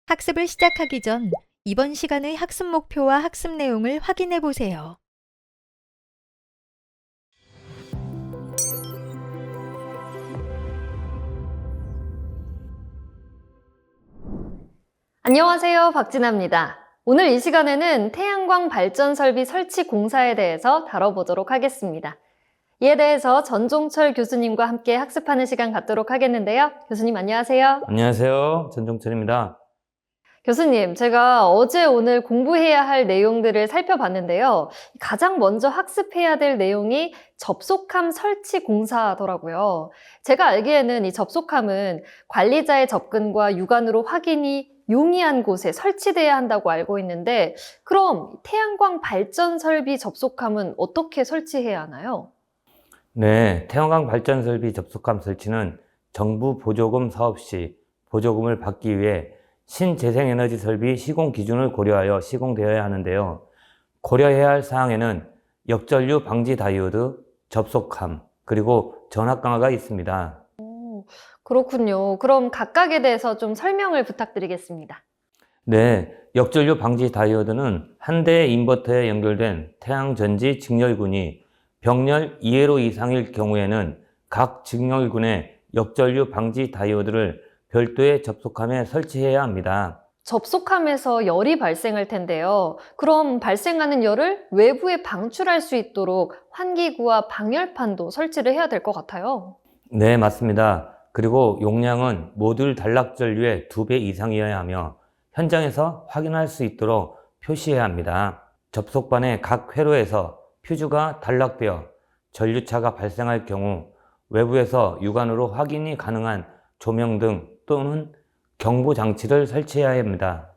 학습을 시작하기 전 이번 시간의 학습 목표와 학습 내용을 확인해 보세요. 안녕하세요, 박진아입니다. 오늘 이 시간에는 태양광 발전 설비 설치 공사에 대해서 다뤄보도록 하겠습니다. 이에 대해서 전종철 교수님과 함께 학습하는 시간 갖도록 하겠는데요. 교수님 안녕하세요. 안녕하세요. 전종철입니다. 교수님, 제가 어제 오늘 공부해야 할 내용들을 살펴봤는데요. 가장 먼저 학습해야 될 내용이 접속함 설치 공사더라고요. 제가 알기에는 이 접속함은 관리자의 접근과 육안으로 확인이 용이한 곳에 설치돼야 한다고 알고 있는데, 그럼 태양광 발전 설비 접속함은 어떻게 설치해야 하나요? 네, 태양광 발전 설비 접속함 설치는 정부 보조금 사업 시 보조금을 받기 위해 신재생에너지 설비 시공 기준을 고려하여 시공되어야 하는데요. 고려해야 할 사항에는 역전류 방지 다이오드, 접속함, 그리고 전압강화가 있습니다. 그렇군요. 그럼 각각에 대해서 좀 설명을 부탁드리겠습니다. 네, 역전류 방지 다이오드는 한 대의 인버터에 연결된 태양전지 직렬군이 병렬 2회로 이상일 경우에는 각 직렬군에 역전류 방지 다이오드를 별도의 접속함에 설치해야 합니다. 접속함에서 열이 발생할 텐데요. 그럼 발생하는 열을 외부에 방출할 수 있도록 환기구와 방열판도 설치를 해야 될 것 같아요. 네, 맞습니다. 그리고 용량은 모듈 단락전류의 2배 이상이어야 하며 현장에서 확인할 수 있도록 표시해야 합니다. 접속반의 각 회로에서 퓨즈가 단락되어 전류차가 발생할 경우 외부에서 육안으로 확인이 가능한 조명 등 또는 경보 장치를 설치해야 합니다.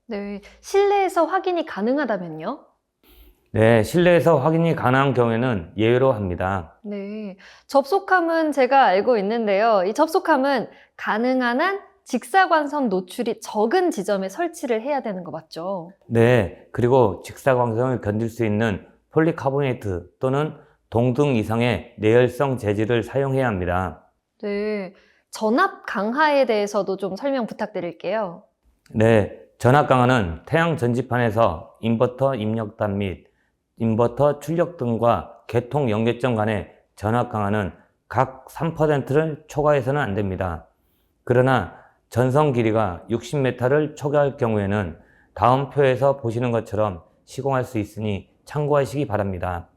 네, 실내에서 확인이 가능하다면요? 네, 실내에서 확인이 가능한 경우에는 예외로 합니다. 네, 접속함은 제가 알고 있는데요. 이 접속함은 가능한 한 직사광선 노출이 적은 지점에 설치를 해야 되는 거 맞죠? 네, 그리고 직사광선을 견딜 수 있는 폴리카보네이트 또는 동등 이상의 내열성 재질을 사용해야 합니다. 네, 전압 강화에 대해서도 좀 설명 부탁드릴게요. 네, 전압 강화는 태양 전지판에서 인버터 입력단 및 인버터 출력 등과 개통 연계점 간의 전압 강화는 각 3%를 초과해서는 안 됩니다. 그러나 전선 길이가 60m를 초과할 경우에는 다음 표에서 보시는 것처럼 시공할 수 있으니 참고하시기 바랍니다.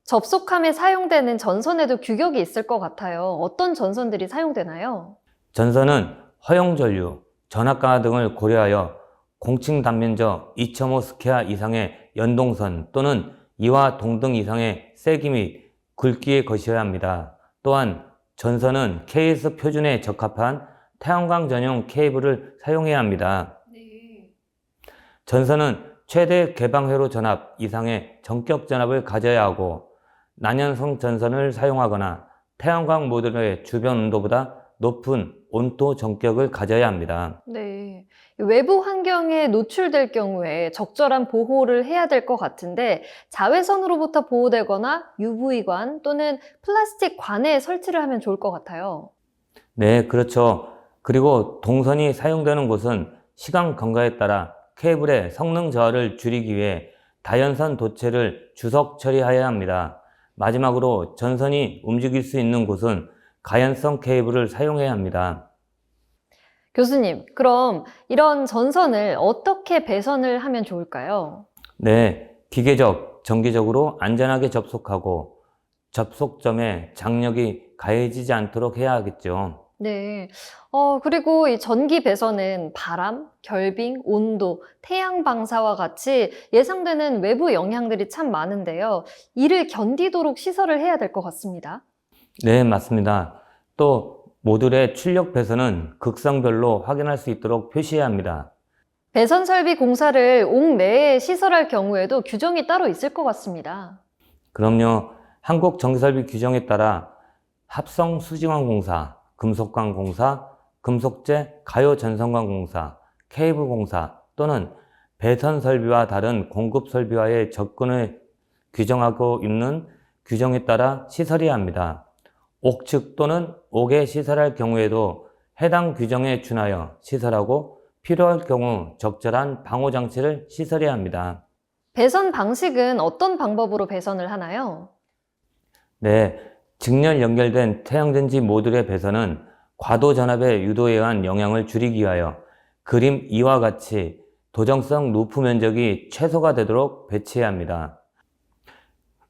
접속함에 사용되는 전선에도 규격이 있을 것 같아요. 어떤 전선들이 사용되나요? 전선은 허용전류, 전압 강화 등을 고려하여 공층 단면적 2.5 스퀘어 이상의 연동선 또는 2와 동등 이상의 세기 및 굵기의 것이어야 합니다. 또한 전선은 KS 표준에 적합한 태양광 전용 케이블을 사용해야 합니다. 전선은 최대 개방회로 전압 이상의 전격 전압을 가져야 하고 난연성 전선을 사용하거나 태양광 모듈의 주변 온도보다 높은 온도 전격을 가져야 합니다. 네. 외부 환경에 노출될 경우에 적절한 보호를 해야 될 것 같은데 자외선으로부터 보호되거나 UV관 또는 플라스틱 관에 설치를 하면 좋을 것 같아요. 네, 그렇죠. 그리고 동선이 사용되는 곳은 시간 경과에 따라 케이블의 성능 저하를 줄이기 위해 다연선 도체를 주석 처리해야 합니다. 마지막으로 전선이 움직일 수 있는 곳은 가연성 케이블을 사용해야 합니다. 교수님, 그럼 이런 전선을 어떻게 배선을 하면 좋을까요? 네, 기계적, 정기적으로 안전하게 접속하고 접속점에 장력이 가해지지 않도록 해야 하겠죠. 네. 그리고 이 전기 배선은 바람, 결빙, 온도, 태양 방사와 같이 예상되는 외부 영향들이 참 많은데요. 이를 견디도록 시설을 해야 될 것 같습니다. 네, 맞습니다. 또 모듈의 출력 배선은 극성별로 확인할 수 있도록 표시해야 합니다. 배선 설비 공사를 옥 내에 시설할 경우에도 규정이 따로 있을 것 같습니다. 그럼요, 한국전기설비 규정에 따라 합성 수지관 공사, 금속관 공사, 금속재 가요 전선관 공사, 케이블 공사 또는 배선 설비와 다른 공급 설비와의 접근을 규정하고 있는 규정에 따라 시설해야 합니다. 옥측 또는 옥에 시설할 경우에도 해당 규정에 준하여 시설하고 필요할 경우 적절한 방호 장치를 시설해야 합니다. 배선 방식은 어떤 방법으로 배선을 하나요? 네, 직렬 연결된 태양전지 모듈의 배선은 과도 전압의 유도에 의한 영향을 줄이기 위하여 그림 2와 같이 도정성 루프 면적이 최소가 되도록 배치해야 합니다.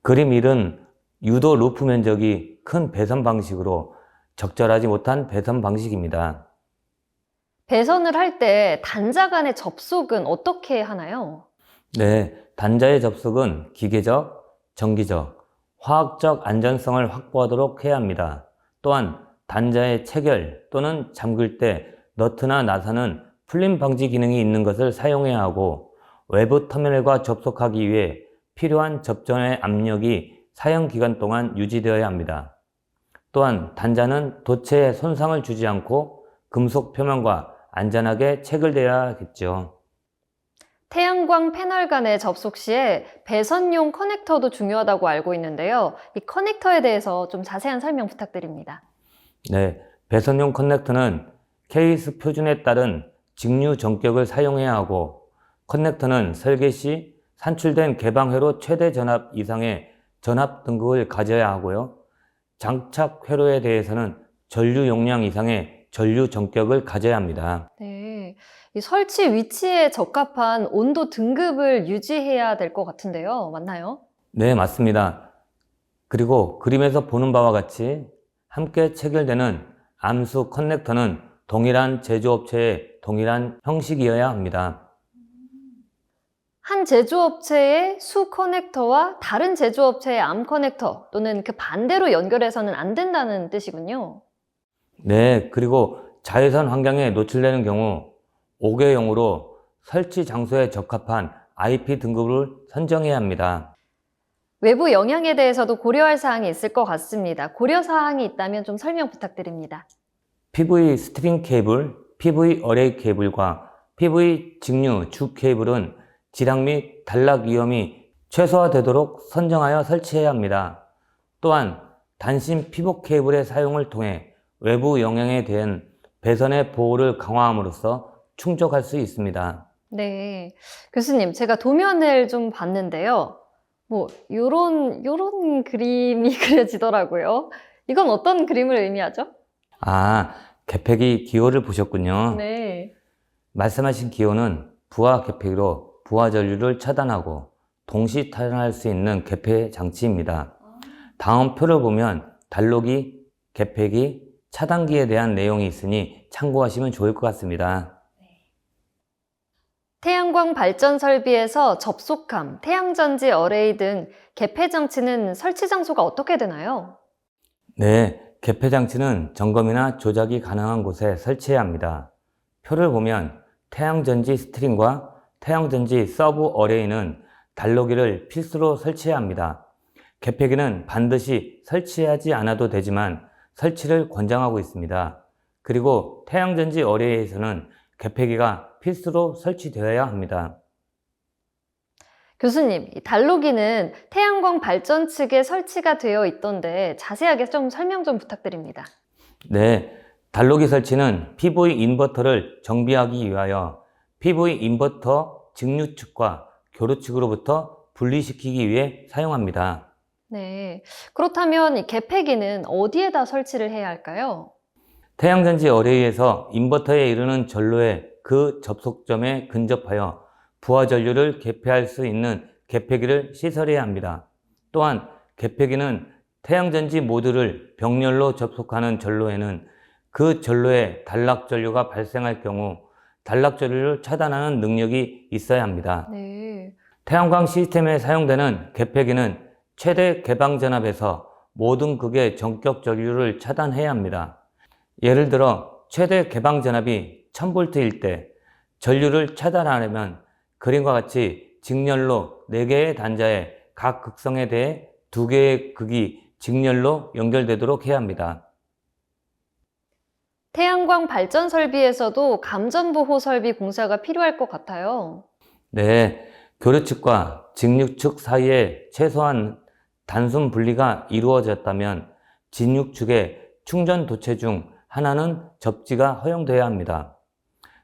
그림 1은 유도 루프 면적이 큰 배선 방식으로 적절하지 못한 배선 방식입니다. 배선을 할 때 단자 간의 접속은 어떻게 하나요? 네, 단자의 접속은 기계적, 전기적, 화학적 안전성을 확보하도록 해야 합니다. 또한 단자의 체결 또는 잠글 때 너트나 나사는 풀림 방지 기능이 있는 것을 사용해야 하고 외부 터미널과 접속하기 위해 필요한 접전의 압력이 사용 기간 동안 유지되어야 합니다. 또한 단자는 도체에 손상을 주지 않고 금속 표면과 안전하게 체결되어야겠죠. 태양광 패널 간의 접속 시에 배선용 커넥터도 중요하다고 알고 있는데요. 이 커넥터에 대해서 좀 자세한 설명 부탁드립니다. 네, 배선용 커넥터는 케이스 표준에 따른 직류 전격을 사용해야 하고 커넥터는 설계 시 산출된 개방회로 최대 전압 이상의 전압 등급을 가져야 하고요. 장착 회로에 대해서는 전류 용량 이상의 전류 전격을 가져야 합니다. 네, 이 설치 위치에 적합한 온도 등급을 유지해야 될 것 같은데요. 맞나요? 네, 맞습니다. 그리고 그림에서 보는 바와 같이 함께 체결되는 암수 커넥터는 동일한 제조업체의 동일한 형식이어야 합니다. 한 제조업체의 수 커넥터와 다른 제조업체의 암 커넥터 또는 그 반대로 연결해서는 안 된다는 뜻이군요. 네, 그리고 자외선 환경에 노출되는 경우 5개용으로 설치 장소에 적합한 IP 등급을 선정해야 합니다. 외부 영향에 대해서도 고려할 사항이 있을 것 같습니다. 고려 사항이 있다면 좀 설명 부탁드립니다. PV 스트링 케이블, PV 어레이 케이블과 PV 직류 주 케이블은 지락 및 단락 위험이 최소화되도록 선정하여 설치해야 합니다. 또한 단심 피복 케이블의 사용을 통해 외부 영향에 대한 배선의 보호를 강화함으로써 충족할 수 있습니다. 네. 교수님, 제가 도면을 좀 봤는데요. 요런 그림이 그려지더라고요. 이건 어떤 그림을 의미하죠? 아, 개폐기 기호를 보셨군요. 네. 말씀하신 기호는 부하 개폐기로 부하 전류를 차단하고 동시 탈환할 수 있는 개폐 장치입니다. 다음 표를 보면 단로기, 개폐기, 차단기에 대한 내용이 있으니 참고하시면 좋을 것 같습니다. 태양광 발전 설비에서 접속함, 태양전지 어레이 등 개폐 장치는 설치 장소가 어떻게 되나요? 네, 개폐 장치는 점검이나 조작이 가능한 곳에 설치해야 합니다. 표를 보면 태양전지 스트링과 태양전지 서브 어레이는 단로기를 필수로 설치해야 합니다. 개폐기는 반드시 설치하지 않아도 되지만 설치를 권장하고 있습니다. 그리고 태양전지 어레이에서는 개폐기가 필수로 설치되어야 합니다. 교수님, 이 단로기는 태양광 발전 측에 설치가 되어 있던데 자세하게 좀 설명 좀 부탁드립니다. 네, 단로기 설치는 PV 인버터를 정비하기 위하여 PV 인버터 직류 측과 교류 측으로부터 분리시키기 위해 사용합니다. 네. 그렇다면 이 개폐기는 어디에다 설치를 해야 할까요? 태양전지 어레이에서 인버터에 이르는 전로의 그 접속점에 근접하여 부하 전류를 개폐할 수 있는 개폐기를 시설해야 합니다. 또한 개폐기는 태양전지 모듈을 병렬로 접속하는 전로에는 그 전로에 단락 전류가 발생할 경우 단락 전류를 차단하는 능력이 있어야 합니다. 네. 태양광 시스템에 사용되는 개폐기는 최대 개방 전압에서 모든 극의 전격 전류를 차단해야 합니다. 예를 들어 최대 개방 전압이 1000V일 때 전류를 차단하려면 그림과 같이 직렬로 4개의 단자에 각 극성에 대해 2개의 극이 직렬로 연결되도록 해야 합니다. 태양광 발전 설비에서도 감전보호 설비 공사가 필요할 것 같아요. 네, 교류 측과 직류 측 사이에 최소한 단순 분리가 이루어졌다면 진육축의 충전 도체 중 하나는 접지가 허용되어야 합니다.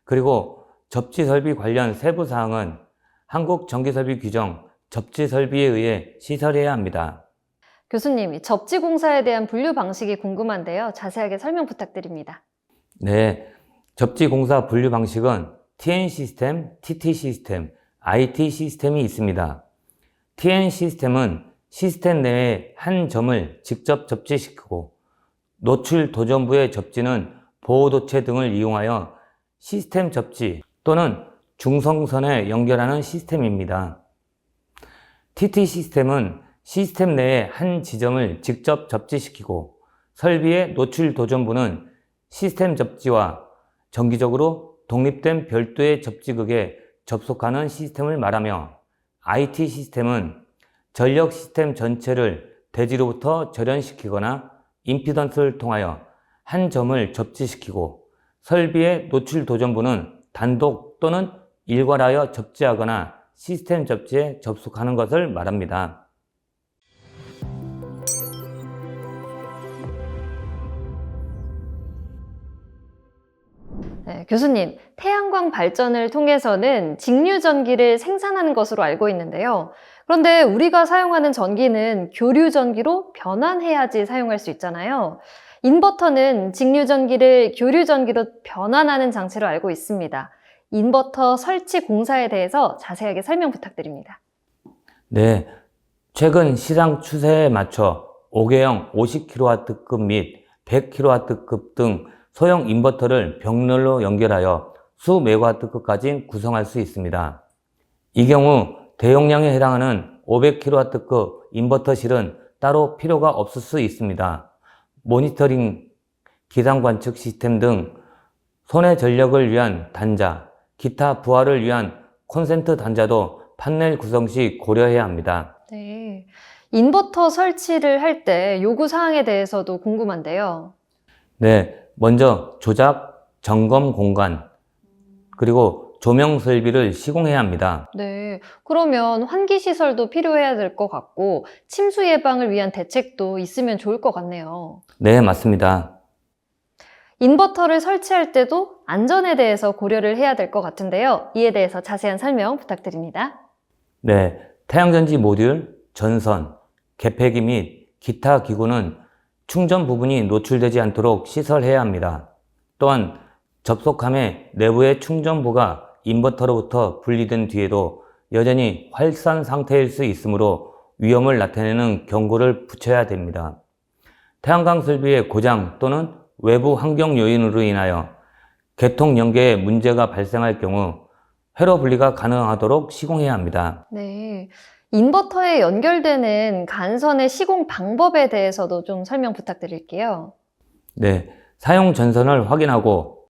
그리고 접지 설비 관련 세부 사항은 한국전기설비 규정 접지 설비에 의해 시설해야 합니다. 교수님, 이 접지 공사에 대한 분류 방식이 궁금한데요. 자세하게 설명 부탁드립니다. 네, 접지 공사 분류 방식은 TN 시스템, TT 시스템, IT 시스템이 있습니다. TN 시스템은 시스템 내에 한 점을 직접 접지시키고 노출 도전부의 접지는 보호도체 등을 이용하여 시스템 접지 또는 중성선에 연결하는 시스템입니다. TT 시스템은 시스템 내에 한 지점을 직접 접지시키고 설비의 노출 도전부는 시스템 접지와 정기적으로 독립된 별도의 접지극에 접속하는 시스템을 말하며 IT 시스템은 전력 시스템 전체를 대지로부터 절연시키거나 임피던스를 통하여 한 점을 접지시키고 설비의 노출 도전부는 단독 또는 일괄하여 접지하거나 시스템 접지에 접속하는 것을 말합니다. 네, 교수님, 태양광 발전을 통해서는 직류 전기를 생산하는 것으로 알고 있는데요. 그런데 우리가 사용하는 전기는 교류 전기로 변환해야지 사용할 수 있잖아요. 인버터는 직류 전기를 교류 전기로 변환하는 장치로 알고 있습니다. 인버터 설치 공사에 대해서 자세하게 설명 부탁드립니다. 네, 최근 시장 추세에 맞춰 5개형 50kW급 및 100kW급 등 소형 인버터를 병렬로 연결하여 수 메가와트급까지 구성할 수 있습니다. 이 경우 대용량에 해당하는 500kW급 인버터실은 따로 필요가 없을 수 있습니다. 모니터링, 기상 관측 시스템 등 손해 전력을 위한 단자, 기타 부하를 위한 콘센트 단자도 판넬 구성 시 고려해야 합니다. 네, 인버터 설치를 할 때 요구 사항에 대해서도 궁금한데요. 네, 먼저 조작, 점검 공간, 그리고 조명 설비를 시공해야 합니다. 네, 그러면 환기 시설도 필요해야 될 것 같고 침수 예방을 위한 대책도 있으면 좋을 것 같네요. 네, 맞습니다. 인버터를 설치할 때도 안전에 대해서 고려를 해야 될 것 같은데요. 이에 대해서 자세한 설명 부탁드립니다. 네, 태양전지 모듈, 전선, 개폐기 및 기타 기구는 충전 부분이 노출되지 않도록 시설해야 합니다. 또한 접속함에 내부의 충전부가 인버터로부터 분리된 뒤에도 여전히 활산 상태일 수 있으므로 위험을 나타내는 경고를 붙여야 됩니다. 태양광 설비의 고장 또는 외부 환경 요인으로 인하여 개통 연계에 문제가 발생할 경우 회로 분리가 가능하도록 시공해야 합니다. 네, 인버터에 연결되는 간선의 시공 방법에 대해서도 좀 설명 부탁드릴게요. 네, 사용 전선을 확인하고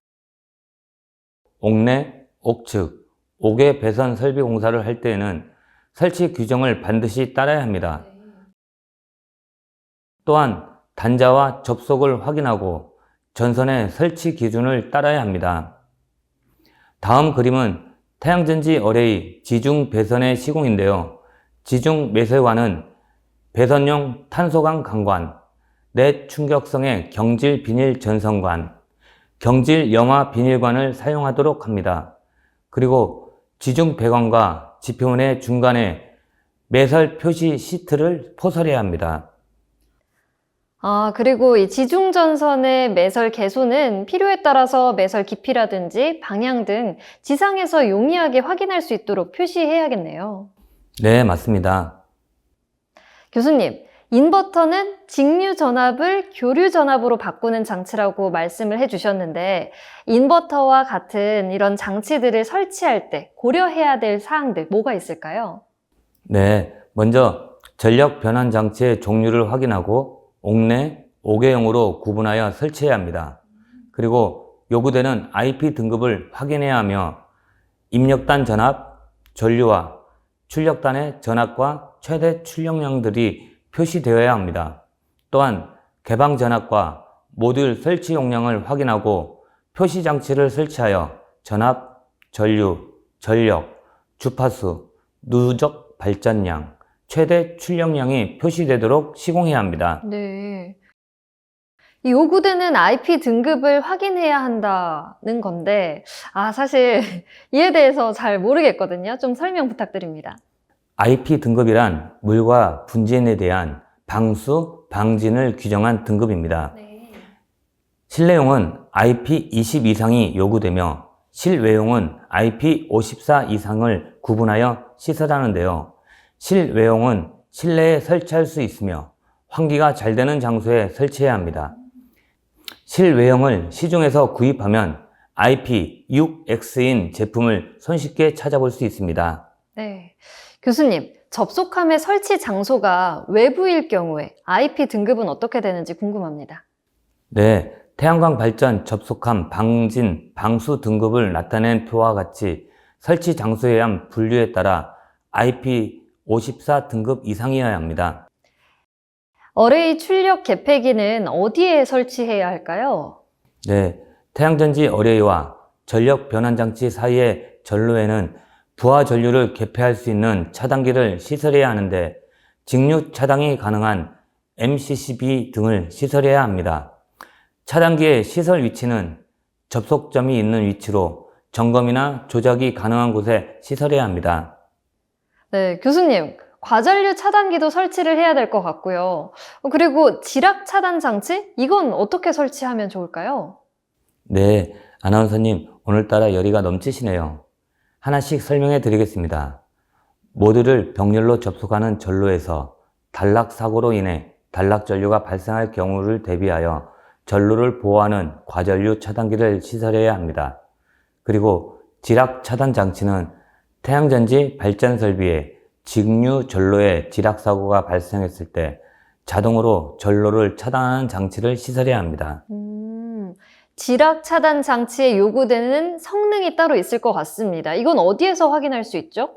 옥내, 옥측, 옥외 배선 설비 공사를 할 때에는 설치 규정을 반드시 따라야 합니다. 또한 단자와 접속을 확인하고 전선의 설치 기준을 따라야 합니다. 다음 그림은 태양전지 어레이 지중 배선의 시공인데요. 지중 매설관은 배선용 탄소광 강관, 넷 충격성의 경질 비닐 전선관, 경질 염화 비닐관을 사용하도록 합니다. 그리고 지중 배관과 지표문의 중간에 매설 표시 시트를 포설해야 합니다. 그리고 이 지중전선의 매설 개수는 필요에 따라서 매설 깊이라든지 방향 등 지상에서 용이하게 확인할 수 있도록 표시해야겠네요. 네, 맞습니다. 교수님, 인버터는 직류 전압을 교류 전압으로 바꾸는 장치라고 말씀을 해주셨는데 인버터와 같은 이런 장치들을 설치할 때 고려해야 될 사항들 뭐가 있을까요? 네, 먼저 전력 변환 장치의 종류를 확인하고 옥내, 옥외형으로 구분하여 설치해야 합니다. 그리고 요구되는 IP 등급을 확인해야 하며 입력단 전압, 전류와 출력단의 전압과 최대 출력량들이 표시되어야 합니다. 또한 개방 전압과 모듈 설치 용량을 확인하고 표시 장치를 설치하여 전압, 전류, 전력, 주파수, 누적 발전량, 최대 출력량이 표시되도록 시공해야 합니다. 네. 이 요구되는 IP 등급을 확인해야 한다는 건데, 사실 이에 대해서 잘 모르겠거든요. 좀 설명 부탁드립니다. IP 등급이란 물과 분진에 대한 방수, 방진을 규정한 등급입니다. 네. 실내용은 IP20 이상이 요구되며 실외용은 IP54 이상을 구분하여 시설하는데요. 실외용은 실내에 설치할 수 있으며 환기가 잘 되는 장소에 설치해야 합니다. 실외용을 시중에서 구입하면 IP6X인 제품을 손쉽게 찾아볼 수 있습니다. 네. 교수님, 접속함의 설치 장소가 외부일 경우에 IP 등급은 어떻게 되는지 궁금합니다. 네, 태양광 발전 접속함 방진, 방수 등급을 나타낸 표와 같이 설치 장소에 의한 분류에 따라 IP54 등급 이상이어야 합니다. 어레이 출력 개폐기는 어디에 설치해야 할까요? 네, 태양전지 어레이와 전력 변환 장치 사이의 전로에는 부하 전류를 개폐할 수 있는 차단기를 시설해야 하는데 직류 차단이 가능한 MCCB 등을 시설해야 합니다. 차단기의 시설 위치는 접속점이 있는 위치로 점검이나 조작이 가능한 곳에 시설해야 합니다. 네, 교수님, 과전류 차단기도 설치를 해야 될 것 같고요. 그리고 지락 차단 장치? 이건 어떻게 설치하면 좋을까요? 네, 아나운서님 오늘따라 열의가 넘치시네요. 하나씩 설명해 드리겠습니다. 모듈을 병렬로 접속하는 전로에서 단락 사고로 인해 단락 전류가 발생할 경우를 대비하여 전로를 보호하는 과전류 차단기를 시설해야 합니다. 그리고 지락 차단 장치는 태양전지 발전 설비에 직류 전로에 지락 사고가 발생했을 때 자동으로 전로를 차단하는 장치를 시설해야 합니다. 지락 차단 장치에 요구되는 성능이 따로 있을 것 같습니다. 이건 어디에서 확인할 수 있죠?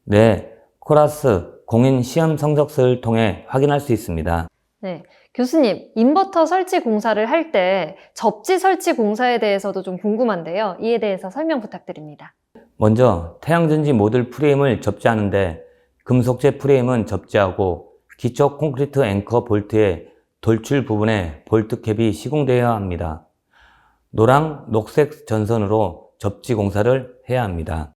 네, 코라스 공인 시험 성적서를 통해 확인할 수 있습니다. 네, 교수님, 인버터 설치 공사를 할 때 접지 설치 공사에 대해서도 좀 궁금한데요. 이에 대해서 설명 부탁드립니다. 먼저 태양전지 모듈 프레임을 접지하는데 금속재 프레임은 접지하고 기초 콘크리트 앵커 볼트의 돌출 부분에 볼트캡이 시공되어야 합니다. 노랑, 녹색 전선으로 접지 공사를 해야 합니다.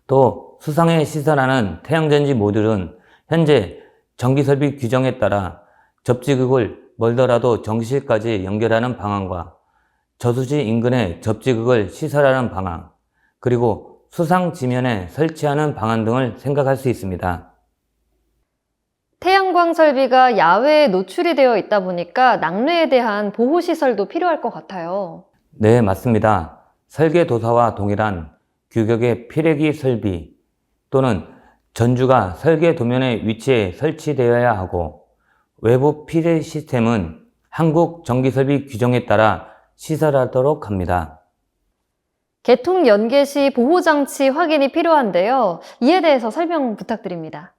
또 수상에 시설하는 태양전지 모듈은 현재 전기설비 규정에 따라 접지극을 멀더라도 전기실까지 연결하는 방안과 저수지 인근에 접지극을 시설하는 방안, 그리고 수상 지면에 설치하는 방안 등을 생각할 수 있습니다. 태양광 설비가 야외에 노출이 되어 있다 보니까 낙뢰에 대한 보호시설도 필요할 것 같아요. 네, 맞습니다. 설계도사와 동일한 규격의 피레기 설비 또는 전주가 설계 도면의 위치에 설치되어야 하고 외부 피레 시스템은 한국 전기설비 규정에 따라 시설하도록 합니다. 개통 연계 시 보호장치 확인이 필요한데요. 이에 대해서 설명 부탁드립니다.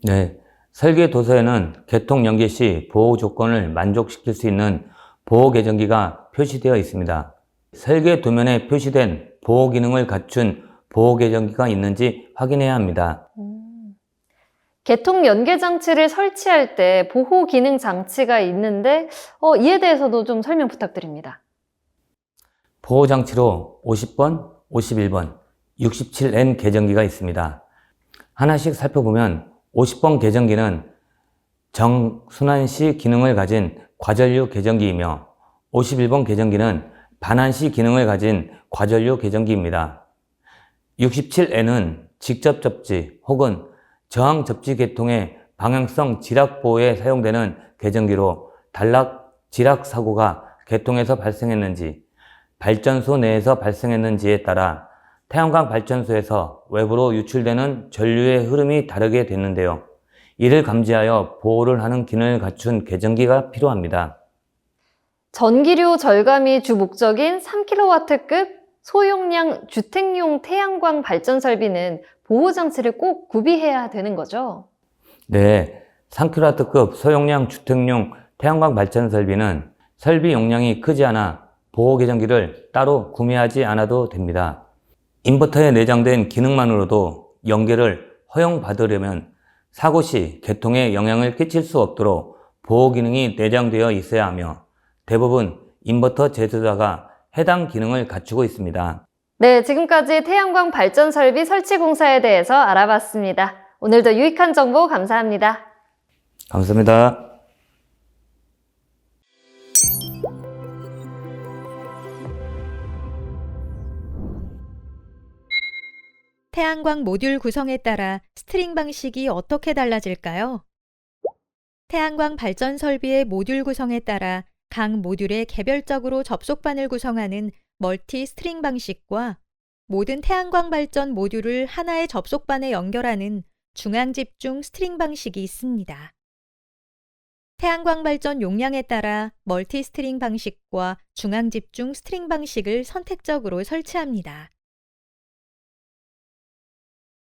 네, 설계도서에는 개통 연계 시 보호 조건을 만족시킬 수 있는 보호 계정기가 표시되어 있습니다. 설계 도면에 표시된 보호 기능을 갖춘 보호 계정기가 있는지 확인해야 합니다. 개통 연계 장치를 설치할 때 보호 기능 장치가 있는데 이에 대해서도 좀 설명 부탁드립니다. 보호 장치로 50번, 51번, 67N 계정기가 있습니다. 하나씩 살펴보면 50번 계정기는 정순환시 기능을 가진 과전류 계정기이며 51번 계정기는 반환시 기능을 가진 과전류 계정기입니다. 67N은 직접 접지 혹은 저항 접지 계통의 방향성 지락 보호에 사용되는 계정기로 단락 지락 사고가 계통에서 발생했는지 발전소 내에서 발생했는지에 따라 태양광 발전소에서 외부로 유출되는 전류의 흐름이 다르게 되는데요. 이를 감지하여 보호를 하는 기능을 갖춘 계정기가 필요합니다. 전기료 절감이 주 목적인 3kW급 소용량 주택용 태양광 발전 설비는 보호장치를 꼭 구비해야 되는 거죠? 네, 3kW급 소용량 주택용 태양광 발전 설비는 설비 용량이 크지 않아 보호 계정기를 따로 구매하지 않아도 됩니다. 인버터에 내장된 기능만으로도 연계를 허용받으려면 사고 시 개통에 영향을 끼칠 수 없도록 보호 기능이 내장되어 있어야 하며 대부분 인버터 제조사가 해당 기능을 갖추고 있습니다. 네, 지금까지 태양광 발전 설비 설치 공사에 대해서 알아봤습니다. 오늘도 유익한 정보 감사합니다. 감사합니다. 태양광 모듈 구성에 따라 스트링 방식이 어떻게 달라질까요? 태양광 발전 설비의 모듈 구성에 따라 각 모듈에 개별적으로 접속반을 구성하는 멀티 스트링 방식과 모든 태양광 발전 모듈을 하나의 접속반에 연결하는 중앙 집중 스트링 방식이 있습니다. 태양광 발전 용량에 따라 멀티 스트링 방식과 중앙 집중 스트링 방식을 선택적으로 설치합니다.